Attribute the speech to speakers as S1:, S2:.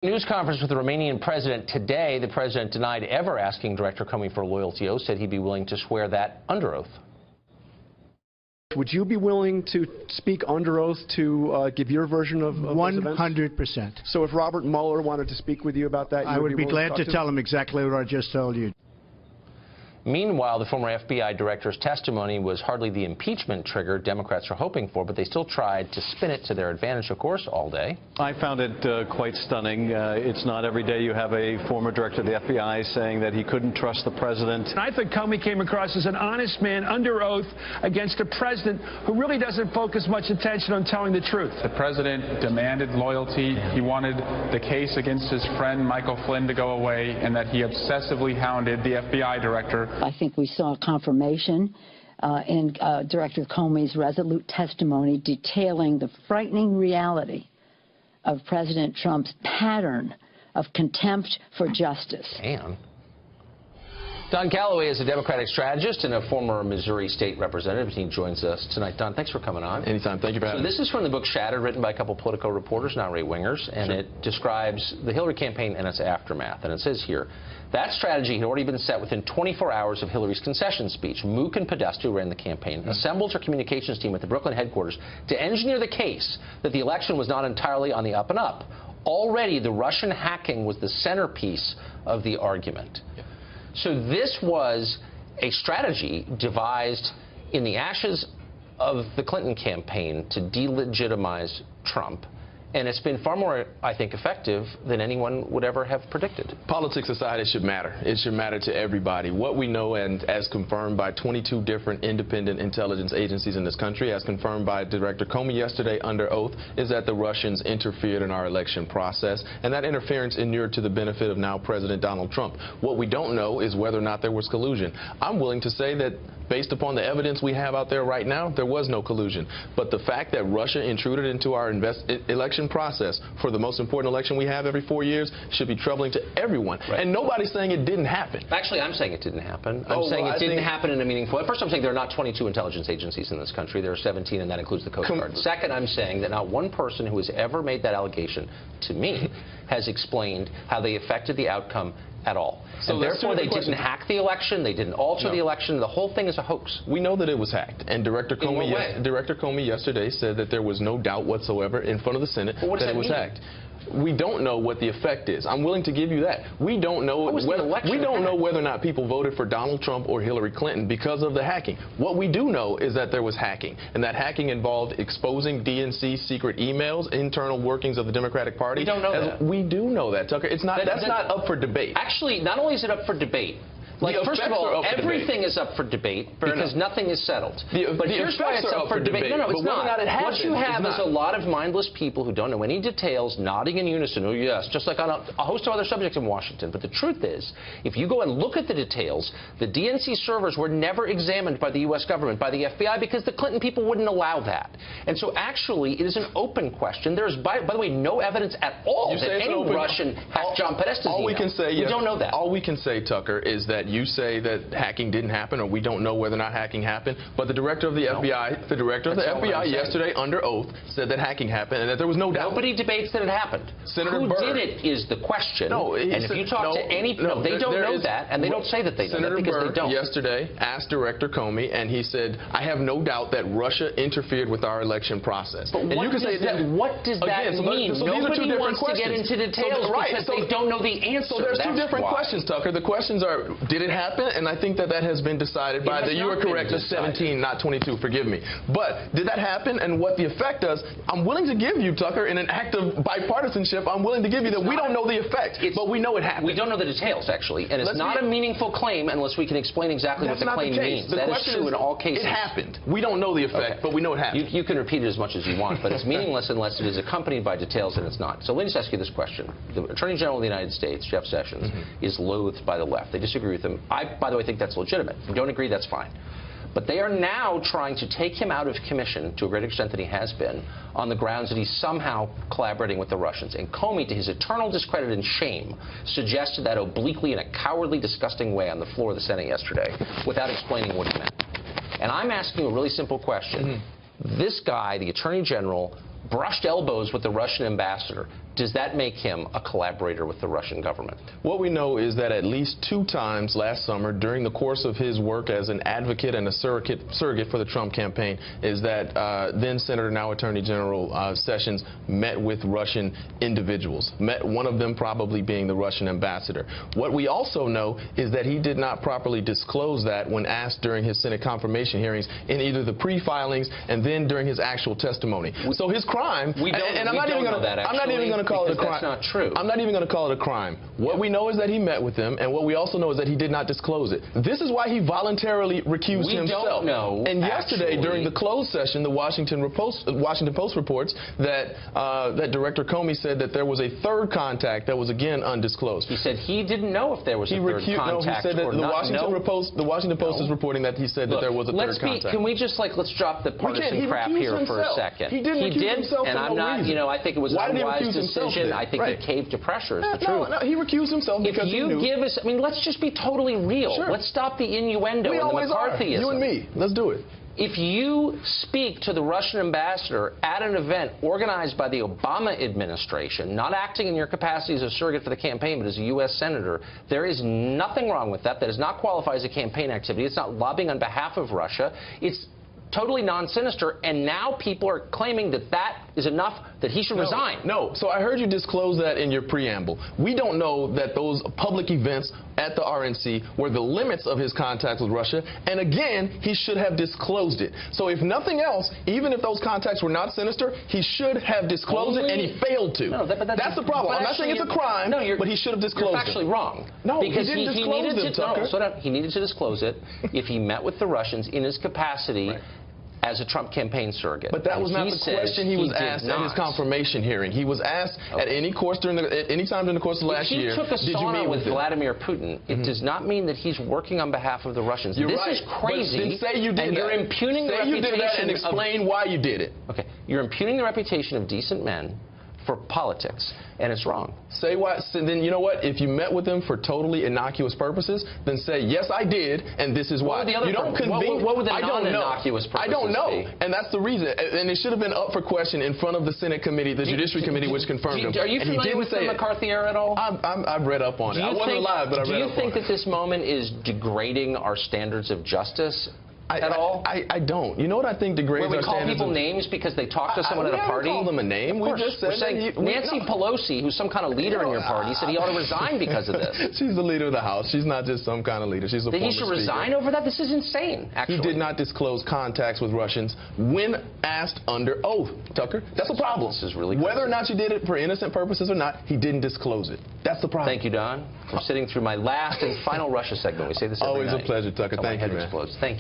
S1: News conference with the Romanian president today. The president denied ever asking Director Comey for a loyalty oath, said he'd be willing to swear that under oath.
S2: Would you be willing to speak under oath to give your version of
S3: 100%.
S2: So if Robert Mueller wanted to speak with you about that,
S3: I would be glad to tell him exactly what I just told you.
S1: Meanwhile, the former FBI director's testimony was hardly the impeachment trigger Democrats are hoping for, but they still tried to spin it to their advantage, of course, all day.
S4: I found it quite stunning. It's not every day you have a former director of the FBI saying that he couldn't trust the president.
S5: And I think Comey came across as an honest man under oath against a president who really doesn't focus much attention on telling the truth.
S6: The president demanded loyalty. He wanted the case against his friend Michael Flynn to go away, and that he obsessively hounded the FBI director.
S7: I think we saw confirmation in Director Comey's resolute testimony detailing the frightening reality of President Trump's pattern of contempt for justice.
S1: And Don Calloway is a Democratic strategist and a former Missouri state representative. He joins us tonight. Don, thanks for coming on.
S2: Anytime. Thank you for having me.
S1: So this is from the book Shattered, written by a couple political reporters, not right-wingers, and it describes the Hillary campaign and its aftermath. And it says here, that strategy had already been set within 24 hours of Hillary's concession speech. Mook and Podesta, who ran the campaign, assembled her communications team at the Brooklyn headquarters to engineer the case that the election was not entirely on the up and up. Already, the Russian hacking was the centerpiece of the argument. So this was a strategy devised in the ashes of the Clinton campaign to delegitimize Trump. And it's been far more, I think, effective than anyone would ever have predicted.
S8: Politics aside, it should matter. It should matter to everybody. What we know, and as confirmed by 22 different independent intelligence agencies in this country, as confirmed by Director Comey yesterday under oath, is that the Russians interfered in our election process, and that interference inured to the benefit of now President Donald Trump. What we don't know is whether or not there was collusion. I'm willing to say that based upon the evidence we have out there right now, there was no collusion. But the fact that Russia intruded into our election process for the most important election we have every 4 years should be troubling to everyone. Right. And nobody's saying it didn't happen.
S1: Actually, I'm saying it didn't happen. I'm saying it didn't happen in a meaningful way. First, I'm saying there are not 22 intelligence agencies in this country. There are 17, and that includes the Coast Guard. Second, I'm saying that not one person who has ever made that allegation to me has explained how they affected the outcome at all. So and therefore, they didn't hack the election. They didn't alter the election. The whole thing is a hoax.
S8: We know that it was hacked. And Director Comey yesterday said that there was no doubt whatsoever in front of the Senate that it was hacked. We don't know what the effect is. I'm willing to give you that. We don't know whether or not people voted for Donald Trump or Hillary Clinton because of the hacking. What we do know is that there was hacking, and that hacking involved exposing DNC secret emails, internal workings of the Democratic Party.
S1: We don't know that.
S8: We do know that, Tucker. It's not. That's not up for debate.
S1: Actually, not only is it up for debate. Like, first of all, everything is up for debate because nothing is settled. But here's why it's up for debate. No, it's not. What you have is a lot of mindless people who don't know any details, nodding in unison, oh yes, just like on a host of other subjects in Washington. But the truth is, if you go and look at the details, the DNC servers were never examined by the U.S. government, by the FBI, because the Clinton people wouldn't allow that. And so actually, it is an open question. There's, by the way, no evidence at all that any Russian hacked John Podesta's email. We don't know that.
S8: All we can say, Tucker, is that you say that hacking didn't happen, or we don't know whether or not hacking happened, but the director of the FBI, yesterday under oath said that hacking happened and that there was no doubt.
S1: Nobody debates that it happened.
S8: Senator
S1: Who
S8: Burr.
S1: did it is the question. And if you talk to any, they don't know that, and they don't say that they know that because they don't.
S8: Senator Burr yesterday asked Director Comey, and he said, I have no doubt that Russia interfered with our election process.
S1: But what does that mean? Nobody wants to get into details because they don't know the answer.
S8: So there's two different questions, Tucker. The questions are, did it happen? And I think that has been decided by you were correct, 17, not 22, forgive me. But did that happen, and what the effect does, I'm willing to give you, Tucker, in an act of bipartisanship, I'm willing to give you that we don't know the effect, but we know it happened.
S1: We don't know the details, actually, and it's not a meaningful claim unless we can explain exactly what the claim means. That is true in all cases.
S8: It happened. We don't know the effect, but we know it happened.
S1: You can repeat it as much as you want, but it's meaningless unless it is accompanied by details, and it's not. So let me just ask you this question. The Attorney General of the United States, Jeff Sessions, is loathed by the left. They disagree with him. I, by the way, think that's legitimate. If you don't agree, that's fine. But they are now trying to take him out of commission to a great extent that he has been on the grounds that he's somehow collaborating with the Russians. And Comey, to his eternal discredit and shame, suggested that obliquely in a cowardly, disgusting way on the floor of the Senate yesterday without explaining what he meant. And I'm asking you a really simple question. This guy, the Attorney General, brushed elbows with the Russian ambassador, Does that make him a collaborator with the Russian government?
S8: What we know is that at least 2 times last summer, during the course of his work as an advocate and a surrogate for the Trump campaign, is that then Senator, now Attorney General Sessions met with Russian individuals, one of them probably being the Russian ambassador. What we also know is that he did not properly disclose that when asked during his Senate confirmation hearings in either the pre-filings and then during his actual testimony. So his crime, and I'm not even going to call it a crime.
S1: That's not true.
S8: I'm not even going to call it a crime. What we know is that he met with them, and what we also know is that he did not disclose it. This is why he voluntarily recused himself.
S1: We don't know.
S8: And yesterday, during the closed session, the Washington Post reports that that Director Comey said that there was a third contact that was again undisclosed.
S1: He said he didn't know if there was a third contact.
S8: No, he said that the Washington Post is reporting that he said that there was a third contact.
S1: Can we just let's drop the partisan crap here for a second.
S8: He didn't recuse himself
S1: and
S8: for
S1: I'm
S8: no
S1: not,
S8: reason.
S1: I think it was an unwise decision. I think he caved to pressure, is the truth.
S8: No, he recused himself because he knew.
S1: If you give us, let's just be totally real.
S8: Sure.
S1: Let's stop the innuendo and the McCarthyism.
S8: You and me. Let's do it.
S1: If you speak to the Russian ambassador at an event organized by the Obama administration, not acting in your capacity as a surrogate for the campaign, but as a U.S. senator, there is nothing wrong with that. That does not qualify as a campaign activity. It's not lobbying on behalf of Russia. It's totally non-sinister, and now people are claiming that that is enough that he should resign.
S8: No, so I heard you disclose that in your preamble. We don't know that those public events at the RNC were the limits of his contacts with Russia, and again, he should have disclosed it. So if nothing else, even if those contacts were not sinister, he should have disclosed it, and he failed to.
S1: No,
S8: that's the problem. I'm not saying it's a crime, but he should have disclosed it.
S1: You're factually wrong.
S8: No,
S1: because
S8: he didn't disclose them, Tucker.
S1: He needed to disclose it if he met with the Russians in his capacity as a Trump campaign surrogate.
S8: But that was not the question he was asked at his confirmation hearing. He was asked at any time during the course of last year,
S1: did you meet with Vladimir Putin? It does not mean that he's working on behalf of the Russians.
S8: You're
S1: this
S8: right.
S1: is crazy.
S8: But then say you did
S1: and you're impugning the reputation.
S8: Say you did that and explain why you did it.
S1: Okay, you're impugning the reputation of decent men for politics, and it's wrong.
S8: Say what? So then you know what? If you met with them for totally innocuous purposes, then say yes, I did, and this is why.
S1: You don't convene. What would the non-innocuous purposes
S8: I don't know,
S1: be?
S8: And that's the reason. And it should have been up for question in front of the Senate committee, the Judiciary Committee, which confirmed him.
S1: Are you familiar with the McCarthy era at all?
S8: I've read up on it. I wasn't alive, but I read up on it.
S1: Do you think that this moment is degrading our standards of justice? At all?
S8: I don't. You know what I think degrades our standards?
S1: Where we call people names because they talk to someone at a party?
S8: We call them a name.
S1: We just said Nancy Pelosi, who's some kind of leader in your party, said he ought to resign because of this.
S8: She's the leader of the House. She's not just some kind of leader. She's a former
S1: speaker. That he should resign over that? This is insane, actually.
S8: He did not disclose contacts with Russians when asked under oath, Tucker. That's a problem.
S1: This is really crazy.
S8: Whether or not you did it for innocent purposes or not, he didn't disclose it. That's the problem.
S1: Thank you, Don, for sitting through my last and final Russia segment. We say this every night.
S8: Always a pleasure, Tucker. Thank you, man.
S1: Thank you.